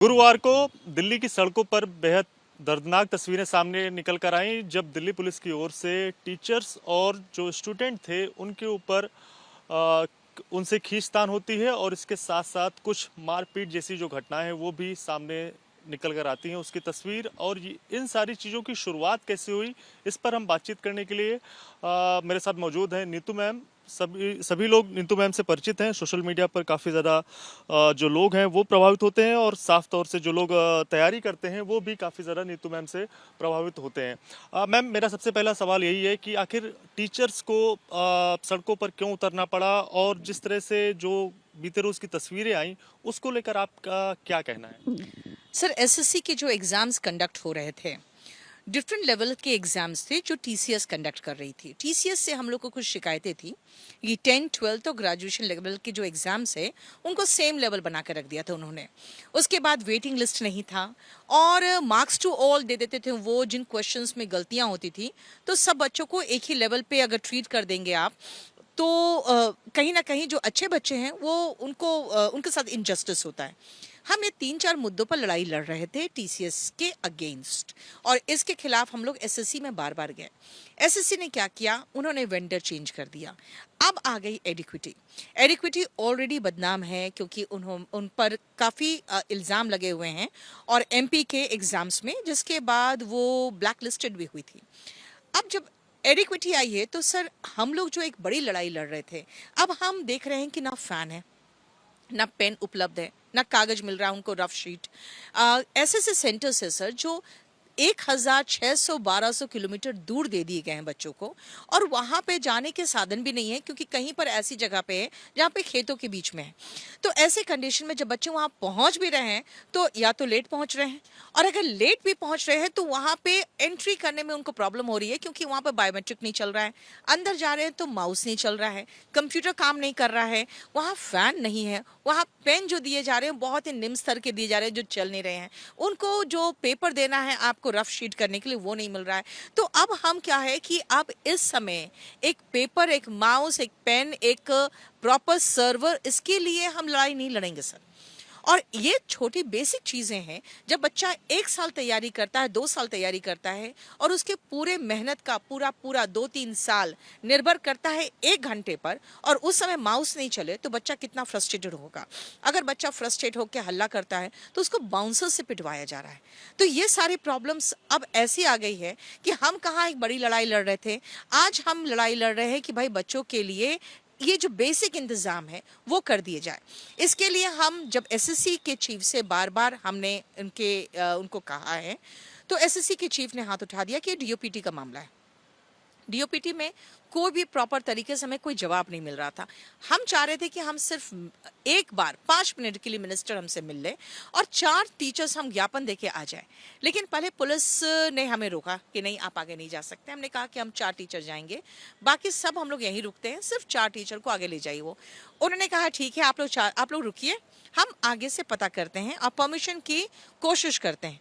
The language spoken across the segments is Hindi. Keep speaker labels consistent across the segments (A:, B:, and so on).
A: गुरुवार को दिल्ली की सड़कों पर बेहद दर्दनाक तस्वीरें सामने निकल कर आई जब दिल्ली पुलिस की ओर से टीचर्स और जो स्टूडेंट थे उनके ऊपर अ, उनसे खींचतान होती है और इसके साथ साथ कुछ मारपीट जैसी जो घटनाएं हैं वो भी सामने निकल कर आती हैं। उसकी तस्वीर और इन सारी चीज़ों की शुरुआत कैसे हुई, इस पर हम बातचीत करने के लिए मेरे साथ मौजूद हैं नीतू मैम। सभी सभी लोग नीतू मैम से परिचित हैं। सोशल मीडिया पर काफ़ी ज़्यादा जो लोग हैं वो प्रभावित होते हैं और साफ तौर से जो लोग तैयारी करते हैं वो भी काफ़ी ज़्यादा नीतू मैम से प्रभावित होते हैं। मैम, मेरा सबसे पहला सवाल यही है कि आखिर टीचर्स को सड़कों पर क्यों उतरना पड़ा और जिस तरह से जो बीते रोज़ की तस्वीरें आई उसको लेकर आपका क्या कहना है?
B: सर, एसएससी के जो एग्जाम्स कंडक्ट हो रहे थे, डिफरेंट लेवल के एग्जाम्स थे जो टीसीएस कंडक्ट कर रही थी। टीसीएस से हम लोग को कुछ शिकायतें थी। ये 10, 12 और ग्रेजुएशन लेवल के जो एग्जाम्स है उनको सेम लेवल बना कर रख दिया था उन्होंने। उसके बाद वेटिंग लिस्ट नहीं था और मार्क्स टू ऑल दे देते थे। वो जिन क्वेश्चंस में गलतियां होती थी तो सब बच्चों को एक ही लेवल पे अगर ट्रीट कर देंगे आप तो कहीं ना कहीं जो अच्छे बच्चे हैं वो उनके साथ इनजस्टिस होता है। हम ये 3-4 मुद्दों पर लड़ाई लड़ रहे थे टीसीएस के अगेंस्ट और इसके खिलाफ हम लोग एसएससी में बार बार गए। एसएससी ने क्या किया, उन्होंने वेंडर चेंज कर दिया। अब आ गई एडिक्विटी। एडिक्विटी ऑलरेडी बदनाम है क्योंकि उन पर काफ़ी इल्ज़ाम लगे हुए हैं और एमपी के एग्ज़ाम्स में, जिसके बाद वो ब्लैक लिस्टेड भी हुई थी। अब जब एडिक्विटी आई है तो सर हम लोग जो एक बड़ी लड़ाई लड़ रहे थे, अब हम देख रहे हैं कि ना फैन है, ना पेन उपलब्ध है, ना कागज मिल रहा है उनको, रफ शीट। ऐसे ऐसे सेंटर्स है सर जो 1600-1200 किलोमीटर दूर दे दिए गए हैं बच्चों को और वहाँ पे जाने के साधन भी नहीं है क्योंकि कहीं पर ऐसी जगह पे है जहाँ पे खेतों के बीच में है। तो ऐसे कंडीशन में जब बच्चे वहाँ पहुँच भी रहे हैं तो या तो लेट पहुँच रहे हैं और अगर लेट भी पहुँच रहे हैं तो वहाँ पे एंट्री करने में उनको प्रॉब्लम हो रही है क्योंकि वहाँ पर बायोमेट्रिक नहीं चल रहा है। अंदर जा रहे हैं तो माउस नहीं चल रहा है, कंप्यूटर काम नहीं कर रहा है, वहाँ फैन नहीं है, वहाँ पेन जो दिए जा रहे हैं बहुत ही निम्न स्तर के दिए जा रहे हैं जो चल नहीं रहे हैं, उनको जो पेपर देना है आपको रफ शीट करने के लिए वो नहीं मिल रहा है। तो अब हम क्या है कि अब इस समय एक पेपर, एक माउस, एक पेन, एक प्रॉपर सर्वर, इसके लिए हम लड़ाई नहीं लड़ेंगे सर। और ये छोटी बेसिक चीज़ें हैं। जब बच्चा 1 साल तैयारी करता है, 2 साल तैयारी करता है और उसके पूरे मेहनत का पूरा पूरा 2-3 साल निर्भर करता है 1 घंटे पर और उस समय माउस नहीं चले तो बच्चा कितना फ्रस्ट्रेटेड होगा। अगर बच्चा फ्रस्ट्रेट होकर हल्ला करता है तो उसको बाउंसर से पिटवाया जा रहा है। तो ये सारी प्रॉब्लम्स अब ऐसी आ गई है कि हम कहाँ एक बड़ी लड़ाई लड़ रहे थे, आज हम लड़ाई लड़ रहे हैं कि भाई बच्चों के लिए ये जो बेसिक इंतज़ाम है वो कर दिए जाए। इसके लिए हम जब एसएससी के चीफ से बार बार हमने उनको कहा है तो एसएससी के चीफ ने हाथ उठा दिया कि डीओपीटी का मामला है। डीओपीटी में कोई भी प्रॉपर तरीके से हमें कोई जवाब नहीं मिल रहा था। हम चाह रहे थे कि हम सिर्फ एक बार 5 मिनट के लिए मिनिस्टर हमसे मिल ले और 4 टीचर्स हम ज्ञापन देके आ जाए। लेकिन पहले पुलिस ने हमें रोका कि नहीं, आप आगे नहीं जा सकते। हमने कहा कि हम 4 टीचर जाएंगे, बाकी सब हम लोग यहीं रुकते हैं, सिर्फ 4 टीचर को आगे ले जाइए। वो उन्होंने कहा ठीक है, आप लोग रुकिए, हम आगे से पता करते हैं और परमिशन की कोशिश करते हैं।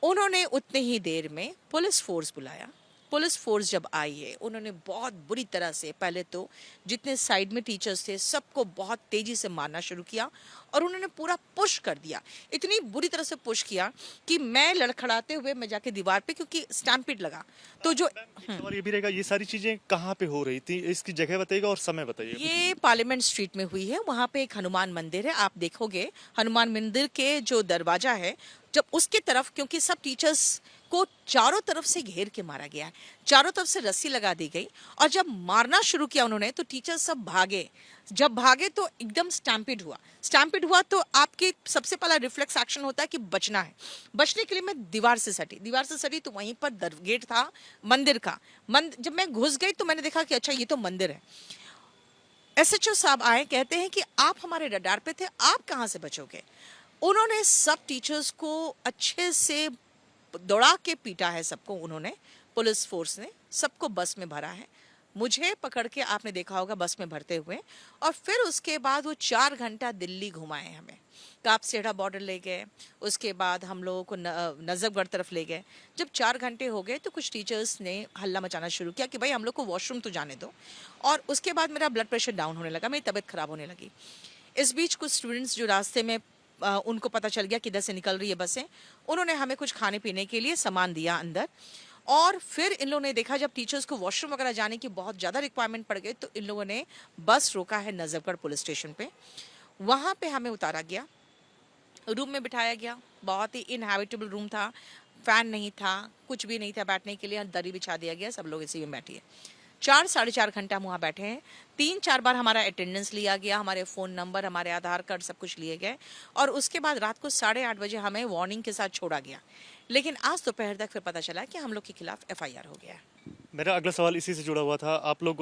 B: उन्होंने उतनी ही देर में पुलिस फोर्स बुलाया। पुलिस फोर्स जब आई है उन्होंने बहुत बुरी तरह से पहले तो जितने साइड में टीचर्स थे सबको बहुत तेजी से मारना शुरू किया और उन्होंने पूरा पुश कर दिया। इतनी बुरी तरह से पुश किया कि मैं लड़खड़ाते हुए मैं जाके दीवार पे, क्योंकि स्टैम्पिड लगा तो जो
A: और ये भी रहेगा, ये सारी चीजें कहाँ पे हो रही थी, इसकी जगह बताइएगा और समय बताइए।
B: ये पार्लियामेंट स्ट्रीट में हुई है। वहाँ पे एक हनुमान मंदिर है, आप देखोगे हनुमान मंदिर के जो दरवाजा है जब उसके तरफ, क्योंकि सब टीचर्स को चारों तरफ से घेर के मारा गया है, चारों तरफ से रस्सी लगा दी गई और जब मारना शुरू किया उन्होंने तो टीचर्स सब भागे। जब भागे तो एकदम स्टैम्पिड हुआ तो आपके सबसे पहला रिफ्लेक्स एक्शन होता है कि बचना है। बचने के लिए मैं दीवार से सटी तो वहीं पर गेट था मंदिर का। जब मैं घुस गई तो मैंने देखा कि अच्छा ये तो मंदिर है। एसएचओ साहब आए, कहते हैं कि आप हमारे रडार पे थे, आप कहाँ से बचोगे। उन्होंने सब टीचर्स को अच्छे से दौड़ा के पीटा है सबको। उन्होंने, पुलिस फोर्स ने सबको बस में भरा है, मुझे पकड़ के आपने देखा होगा बस में भरते हुए। और फिर उसके बाद वो 4 घंटा दिल्ली घुमाए हमें। कापसेड़ा बॉर्डर ले गए, उसके बाद हम लोगों को नजफगढ़ तरफ ले गए। जब 4 घंटे हो गए तो कुछ टीचर्स ने हल्ला मचाना शुरू किया कि भाई हम लोग को वॉशरूम तो जाने दो। और उसके बाद मेरा ब्लड प्रेशर डाउन होने लगा, मेरी तबीयत खराब होने लगी। इस बीच कुछ स्टूडेंट्स जो रास्ते में उनको पता चल गया किधर से निकल रही है बसें, उन्होंने हमें कुछ खाने पीने के लिए सामान दिया अंदर। और फिर इन लोगों ने देखा जब टीचर्स को वॉशरूम वगैरह जाने की बहुत ज़्यादा रिक्वायरमेंट पड़ गई, तो इन लोगों ने बस रोका है नजफगढ़ पुलिस स्टेशन पे। वहाँ पे हमें उतारा गया, रूम में बिठाया गया। बहुत ही इनहैबिटेबल रूम था, फैन नहीं था, कुछ भी नहीं था बैठने के लिए, दरी बिछा दिया गया, सब लोग इसी में बैठिए। 4 साढ़े 4 घंटा हम वहाँ बैठे हैं। 3 4 बार हमारा अटेंडेंस लिया गया, हमारे फ़ोन नंबर, हमारे आधार कार्ड सब कुछ लिए गए, और उसके बाद रात को 8:30 बजे हमें वार्निंग के साथ छोड़ा गया। लेकिन आज दोपहर तक फिर पता चला कि हम लोग के खिलाफ एफआईआर हो गया है।
A: मेरा अगला सवाल इसी से जुड़ा हुआ था। आप लोग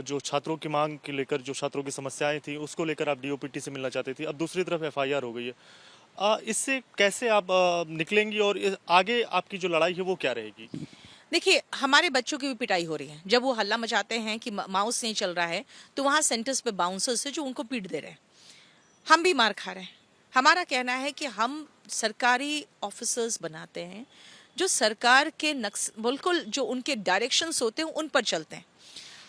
A: जो छात्रों की मांग के लेकर, जो छात्रों की समस्याएं थी, उसको लेकर आप डीओपीटी से मिलना चाहते थे, अब दूसरी तरफ एफआईआर हो गई है। इससे कैसे आप निकलेंगी, और आगे आपकी जो लड़ाई है वो क्या रहेगी?
B: देखिए, हमारे बच्चों की भी पिटाई हो रही है। जब वो हल्ला मचाते हैं कि माउस नहीं चल रहा है, तो वहाँ सेंटर्स पे बाउंसर्स है जो उनको पीट दे रहे हैं। हम भी मार खा रहे हैं। हमारा कहना है कि हम सरकारी ऑफिसर्स बनाते हैं जो सरकार के नक्श बिल्कुल जो उनके डायरेक्शंस होते हैं उन पर चलते हैं।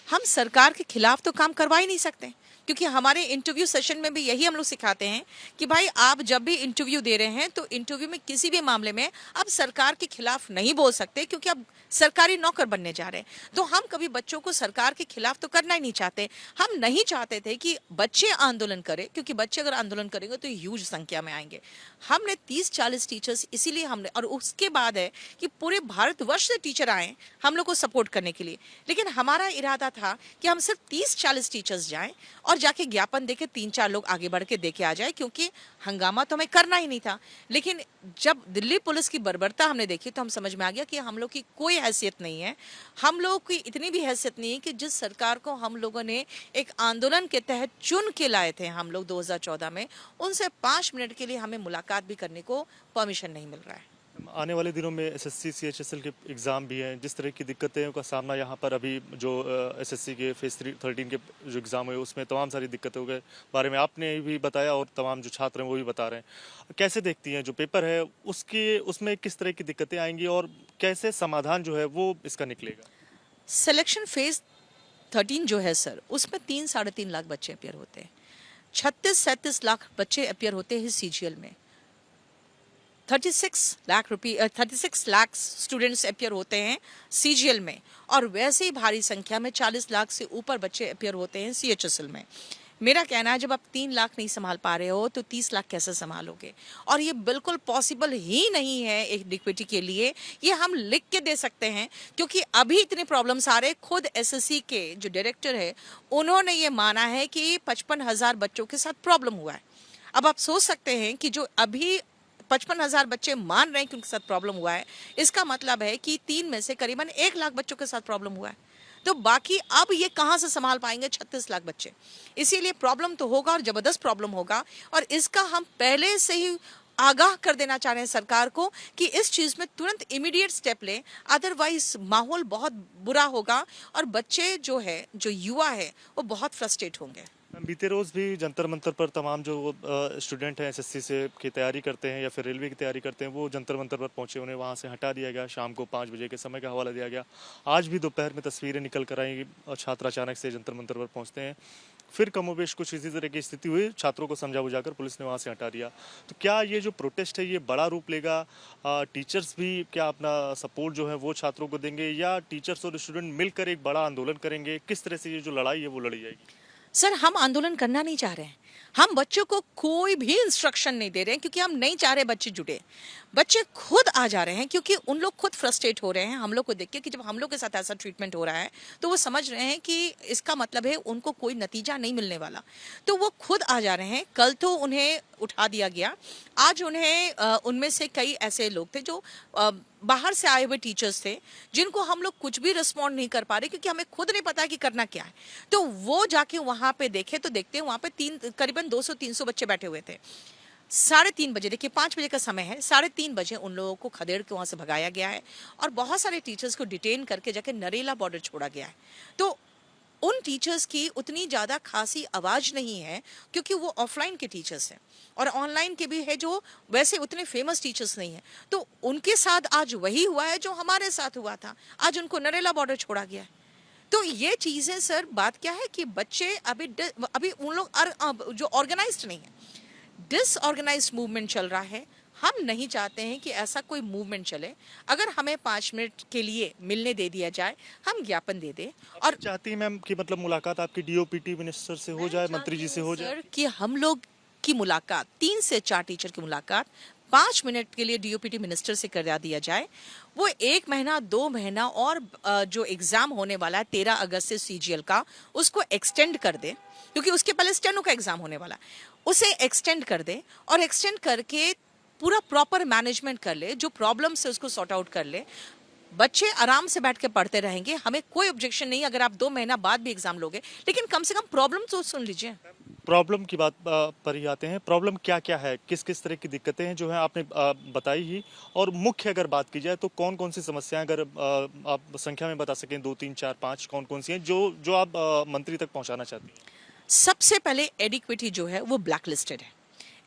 B: हम सरकार के खिलाफ तो काम करवा ही नहीं सकते, क्योंकि हमारे इंटरव्यू सेशन में भी यही हम लोग सिखाते हैं कि भाई आप जब भी इंटरव्यू दे रहे हैं तो इंटरव्यू में किसी भी मामले में आप सरकार के खिलाफ नहीं बोल सकते, क्योंकि आप सरकारी नौकर बनने जा रहे हैं। तो हम कभी बच्चों को सरकार के खिलाफ तो करना ही नहीं चाहते। हम नहीं चाहते थे कि बच्चे आंदोलन करें, क्योंकि बच्चे अगर आंदोलन करेंगे तो ह्यूज संख्या में आएंगे। हमने 30 40 टीचर्स इसीलिए हमने, और उसके बाद है कि पूरे भारतवर्ष से टीचर आए हम लोग को सपोर्ट करने के लिए। लेकिन हमारा इरादा था कि हम सिर्फ 30 40 टीचर्स जाएं और जाके ज्ञापन देके 3 4 लोग आगे बढ़ के देके आ जाए, क्योंकि हंगामा तो हमें करना ही नहीं था। लेकिन जब दिल्ली पुलिस की बर्बरता हमने देखी तो हम समझ में आ गया कि हम लोग की कोई हैसियत नहीं है। हम लोगों की इतनी भी हैसियत नहीं है कि जिस सरकार को हम लोगों ने एक आंदोलन के तहत चुन के लाए थे हम लोग 2014 में, उनसे 5 मिनट के लिए हमें मुलाकात भी करने को परमिशन नहीं मिल रहा है।
A: आने वाले दिनों में एसएससी सीएचएसएल के एग्ज़ाम भी हैं। जिस तरह की दिक्कतें का सामना यहाँ पर अभी जो एसएससी के फेज 13 के जो एग्ज़ाम हुए उसमें तमाम सारी दिक्कतों के बारे में आपने भी बताया, और तमाम जो छात्र हैं वो भी बता रहे हैं। कैसे देखती हैं जो पेपर है उसके उसमें किस तरह की दिक्कतें आएंगी, और कैसे समाधान जो है वो इसका निकलेगा?
B: सिलेक्शन फेज 13 जो है सर, उसमें 3 साढ़े 3 लाख बच्चे अपियर होते हैं। 36 37 लाख बच्चे अपियर होते हैं सीजीएल में। 36 लाख स्टूडेंट्स अपियर होते हैं सीजीएल में, और वैसे ही भारी संख्या में 40 लाख से ऊपर बच्चे अपियर होते हैं सीएचएसएल में। मेरा कहना है जब आप 3 लाख नहीं संभाल पा रहे हो तो 30 लाख कैसे संभालोगे? और ये बिल्कुल पॉसिबल ही नहीं है एक डिक्वेटी के लिए। ये हम लिख के दे सकते हैं, क्योंकि अभी इतने प्रॉब्लम्स आ रहे हैं। खुद एसएससी के जो डायरेक्टर है उन्होंने ये माना है कि 55,000 बच्चों के साथ प्रॉब्लम हुआ है। अब आप सोच सकते हैं कि जो अभी 55,000 बच्चे मान रहे हैं कि उनके साथ प्रॉब्लम हुआ है, इसका मतलब है कि 3 में से करीबन 1 लाख बच्चों के साथ प्रॉब्लम हुआ है। तो बाकी अब ये कहाँ से संभाल पाएंगे 36 लाख बच्चे? इसीलिए प्रॉब्लम तो होगा, और जबरदस्त प्रॉब्लम होगा, और इसका हम पहले से ही आगाह कर देना चाह रहे हैं सरकार को कि इस चीज़ में तुरंत इमीडिएट स्टेप लें, अदरवाइज माहौल बहुत बुरा होगा और बच्चे जो है, जो युवा है, वो बहुत फ्रस्ट्रेट होंगे।
A: बीते रोज़ भी जंतर मंतर पर तमाम जो स्टूडेंट हैं एसएससी से की तैयारी करते हैं या फिर रेलवे की तैयारी करते हैं, वो जंतर मंतर पर पहुंचे, उन्हें वहां से हटा दिया गया। शाम को 5 बजे के समय का हवाला दिया गया। आज भी दोपहर में तस्वीरें निकल कर आई और छात्र अचानक से जंतर मंतर पर पहुंचते हैं। फिर कमोबेश कुछ इसी तरह की स्थिति हुई, छात्रों को समझा बुझाकर पुलिस ने वहां से हटा दिया। तो क्या ये जो प्रोटेस्ट है ये बड़ा रूप लेगा? टीचर्स भी क्या अपना सपोर्ट जो है वो छात्रों को देंगे, या टीचर्स और स्टूडेंट मिलकर एक बड़ा आंदोलन करेंगे? किस तरह से ये जो लड़ाई है वो लड़ी जाएगी?
B: सर, हम आंदोलन करना नहीं चाह रहे हैं। हम बच्चों को कोई भी इंस्ट्रक्शन नहीं दे रहे हैं, क्योंकि हम नहीं चाह रहे बच्चे जुड़े। बच्चे खुद आ जा रहे हैं, क्योंकि उन लोग खुद फ्रस्ट्रेट हो रहे हैं हम लोग को देख के कि जब हम लोग के साथ ऐसा ट्रीटमेंट हो रहा है तो वो समझ रहे हैं कि इसका मतलब है उनको कोई नतीजा नहीं मिलने वाला। तो वो खुद आ जा रहे हैं। कल तो उन्हें उठा दिया गया, आज उन्हें उनमें से कई ऐसे लोग थे जो बाहर से आए हुए टीचर्स थे, जिनको हम लोग कुछ भी रिस्पॉन्ड नहीं कर पा रहे, क्योंकि हमें खुद नहीं पता कि करना क्या है। तो वो जाके वहां पे देखे तो देखते हैं वहां पे करीबन 200 300 बच्चे बैठे हुए थे। 3:30 बजे, देखिए 5 बजे का समय है, 3:30 बजे उन लोगों को खदेड़ के वहां से भगाया गया है, और बहुत सारे टीचर्स को डिटेन करके जाके नरेला बॉर्डर छोड़ा गया है। तो उन टीचर्स की उतनी ज़्यादा खासी आवाज़ नहीं है, क्योंकि वो ऑफलाइन के टीचर्स हैं, और ऑनलाइन के भी है जो वैसे उतने फेमस टीचर्स नहीं हैं। तो उनके साथ आज वही हुआ है जो हमारे साथ हुआ था। आज उनको नरेला बॉर्डर छोड़ा गया है। तो ये चीज़ें सर, बात क्या है कि बच्चे अभी उन लोग जो ऑर्गेनाइज्ड नहीं है। डिसऑर्गेनाइज्ड मूवमेंट चल रहा है। हम नहीं चाहते हैं कि ऐसा कोई मूवमेंट चले। अगर हमें 5 मिनट के लिए मिलने दे दिया जाए, हम ज्ञापन दे दें।
A: और चाहती हैं मैम कि मतलब मुलाकात आपकी डीओपीटी मिनिस्टर से हो जाए, मंत्री जी से हो जाए?
B: सर कि हम लोग की मुलाकात 3 से 4 टीचर की मुलाकात 5 मिनट के लिए डीओपीटी मिनिस्टर से करा दिया जाए। वो 1 महीना 2 महीना और जो एग्जाम होने वाला है 13 अगस्त से सीजीएल का, उसको एक्सटेंड कर दे, क्योंकि उसके पहले स्टेनो का एग्जाम होने वाला है। उसे एक्सटेंड कर दे और एक्सटेंड करके पूरा प्रॉपर मैनेजमेंट कर ले, जो प्रॉब्लम से उसको सॉर्ट आउट कर ले। बच्चे आराम से बैठ के पढ़ते रहेंगे, हमें कोई ऑब्जेक्शन नहीं अगर आप 2 महीना बाद भी एग्जाम लोगे, लेकिन कम से कम प्रॉब्लम तो सुन लीजिए।
A: प्रॉब्लम की बात पर ही आते हैं। प्रॉब्लम क्या क्या है, किस किस तरह की दिक्कतें हैं जो हैं, आपने बताई ही। और मुख्य अगर बात की जाए तो कौन कौन सी समस्याएं, अगर आप संख्या में बता सकें, 2 3 4 5 कौन कौन सी हैं जो आप मंत्री तक पहुंचाना चाहती हैं?
B: सबसे पहले एडिक्विटी जो है वो ब्लैक लिस्टेड है।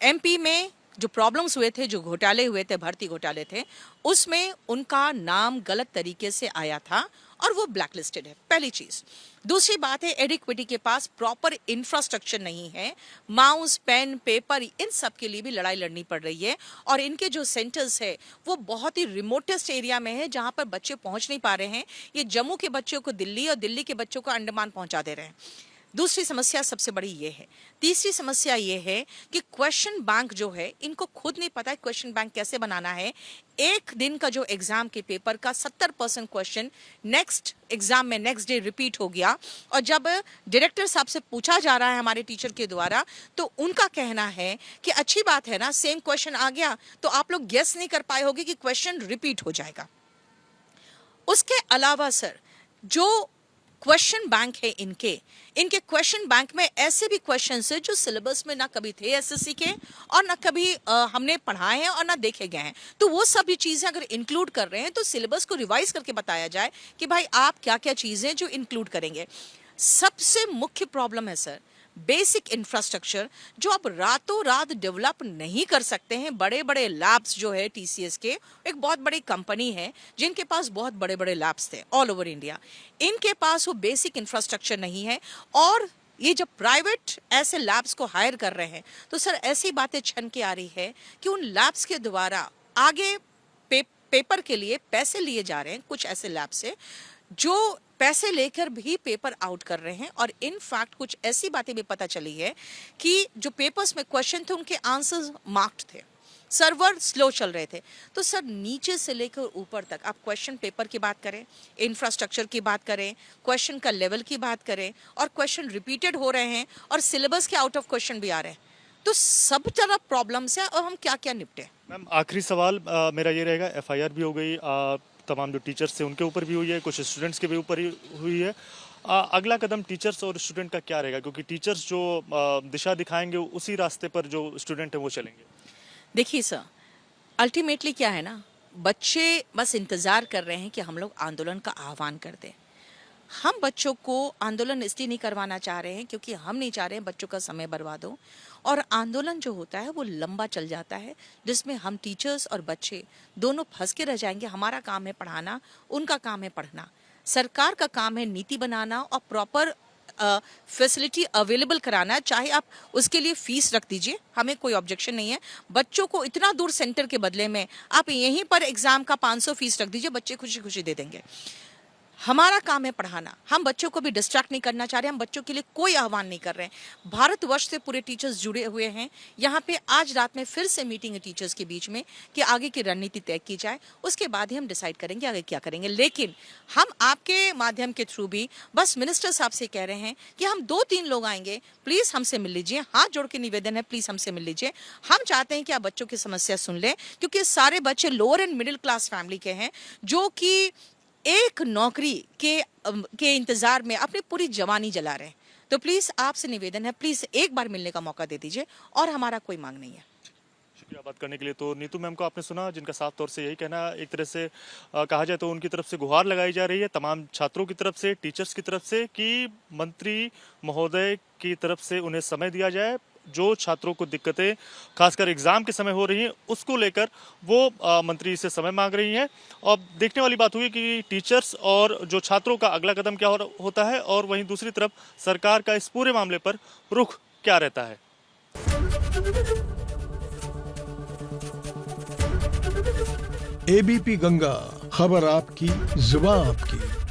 B: एमपी में जो प्रॉब्लम्स हुए थे, जो घोटाले हुए थे, भर्ती घोटाले थे, उसमें उनका नाम गलत तरीके से आया था और वो ब्लैक लिस्टेड है, पहली चीज। दूसरी बात है, एडिक्विटी के पास प्रॉपर इंफ्रास्ट्रक्चर नहीं है। माउस, पेन, पेपर, इन सब के लिए भी लड़ाई लड़नी पड़ रही है। और इनके जो सेंटर्स है वो बहुत ही रिमोटेस्ट एरिया में है, जहां पर बच्चे पहुंच नहीं पा रहे हैं। ये जम्मू के बच्चों को दिल्ली और दिल्ली के बच्चों को अंडमान पहुंचा दे रहे हैं। दूसरी समस्या सबसे बड़ी ये है। तीसरी समस्या ये है कि क्वेश्चन बैंक जो है, इनको खुद नहीं पता है क्वेश्चन बैंक कैसे बनाना है। एक दिन का जो एग्जाम के पेपर का 70% क्वेश्चन नेक्स्ट एग्जाम में नेक्स्ट डे रिपीट हो गया। और जब डायरेक्टर साहब से पूछा जा रहा है हमारे टीचर के द्वारा, तो उनका कहना है कि अच्छी बात है ना, सेम क्वेश्चन आ गया तो आप लोग गेस नहीं कर पाए होगे कि क्वेश्चन रिपीट हो जाएगा। उसके अलावा सर, जो क्वेश्चन बैंक है इनके क्वेश्चन बैंक में ऐसे भी क्वेश्चन है जो सिलेबस में ना कभी थे एसएससी के, और ना कभी हमने पढ़ाए हैं और ना देखे गए हैं। तो वो सभी चीजें अगर इंक्लूड कर रहे हैं तो सिलेबस को रिवाइज करके बताया जाए कि भाई आप क्या क्या चीजें जो इंक्लूड करेंगे। सबसे मुख्य प्रॉब्लम है सर बेसिक इंफ्रास्ट्रक्चर, जो आप रातों रात डेवलप नहीं कर सकते हैं। बड़े बड़े लैब्स जो है टीसीएस के, एक बहुत बड़ी कंपनी है जिनके पास बहुत बड़े बड़े लैब्स थे ऑल ओवर इंडिया, इनके पास वो बेसिक इंफ्रास्ट्रक्चर नहीं है। और ये जब प्राइवेट ऐसे लैब्स को हायर कर रहे हैं तो सर ऐसी बातें छन के आ रही है कि उन लैब्स के द्वारा आगे पेपर के लिए पैसे लिए जा रहे हैं कुछ ऐसे लैब से, जो पैसे लेकर भी पेपर आउट कर रहे हैं। और इनफैक्ट कुछ ऐसी बातें भी पता चली है कि जो पेपर्स में क्वेश्चन थे उनके आंसर्स मार्क्ड थे, सर्वर स्लो चल रहे थे। तो सर नीचे से लेकर ऊपर तक आप क्वेश्चन पेपर की बात करें, इंफ्रास्ट्रक्चर की बात करें, क्वेश्चन का लेवल की बात करें, और क्वेश्चन रिपीटेड हो रहे हैं और सिलेबस के आउट ऑफ क्वेश्चन भी आ रहे हैं, तो सब तरफ प्रॉब्लम्स है। और हम क्या क्या निपटे।
A: मैम आखिरी सवाल मेरा ये रहेगा, एफआईआर भी हो गई, तमाम जो टीचर्स थे उनके ऊपर भी हुई है, कुछ स्टूडेंट्स के भी ऊपर ही हुई है। अगला कदम टीचर्स और स्टूडेंट का क्या रहेगा, क्योंकि टीचर्स जो दिशा दिखाएंगे उसी रास्ते पर जो स्टूडेंट है वो चलेंगे?
B: देखिए सर, अल्टीमेटली क्या है ना, बच्चे बस इंतजार कर रहे हैं कि हम लोग आंदोलन का आह्वान कर दें। हम बच्चों को आंदोलन इसलिए नहीं करवाना चाह रहे हैं क्योंकि हम नहीं चाह रहे हैं बच्चों का समय बर्बाद हो। और आंदोलन जो होता है वो लंबा चल जाता है, जिसमें हम टीचर्स और बच्चे दोनों फंस के रह जाएंगे। हमारा काम है पढ़ाना, उनका काम है पढ़ना। सरकार का काम है नीति बनाना और प्रॉपर फैसिलिटी अवेलेबल कराना है। चाहे आप उसके लिए फीस रख दीजिए, हमें कोई ऑब्जेक्शन नहीं है। बच्चों को इतना दूर सेंटर के बदले में आप यहीं पर एग्जाम का 500 फीस रख दीजिए, बच्चे खुशी खुशी दे देंगे। हमारा काम है पढ़ाना, हम बच्चों को भी डिस्ट्रैक्ट नहीं करना चाह रहे, हम बच्चों के लिए कोई आह्वान नहीं कर रहे हैं। भारतवर्ष से पूरे टीचर्स जुड़े हुए हैं। यहाँ पे आज रात में फिर से मीटिंग है टीचर्स के बीच में कि आगे की रणनीति तय की जाए, उसके बाद ही हम डिसाइड करेंगे आगे क्या करेंगे। लेकिन हम आपके माध्यम के थ्रू भी बस मिनिस्टर साहब से कह रहे हैं कि हम 2-3 लोग आएंगे, प्लीज हमसे मिल लीजिए, हाथ जोड़ के निवेदन है, प्लीज हमसे मिल लीजिए। हम चाहते हैं कि आप बच्चों की समस्या सुन लें, क्योंकि सारे बच्चे lower and middle class family के हैं, जो कि एक नौकरी के इंतजार में अपनी पूरी जवानी जला रहे हैं। तो प्लीज आपसे निवेदन है, प्लीज एक बार मिलने का मौका दे दीजिए, और हमारा कोई मांग नहीं है।
A: शुक्रिया बात करने के लिए। तो नीतू मैम को आपने सुना, जिनका साफ तौर से यही कहना, एक तरह से कहा जाए तो उनकी तरफ से गुहार लगाई जा रही है तमाम छात्रों की तरफ से, टीचर्स की तरफ से, कि मंत्री महोदय की तरफ से उन्हें समय दिया जाए। जो छात्रों को दिक्कतें खासकर एग्जाम के समय हो रही हैं उसको लेकर वो मंत्री से समय मांग रही हैं। और देखने वाली बात हुई कि टीचर्स और जो छात्रों का अगला कदम क्या होता है, और वहीं दूसरी तरफ सरकार का इस पूरे मामले पर रुख क्या रहता है।
C: एबीपी गंगा, खबर आपकी, जुबान आपकी।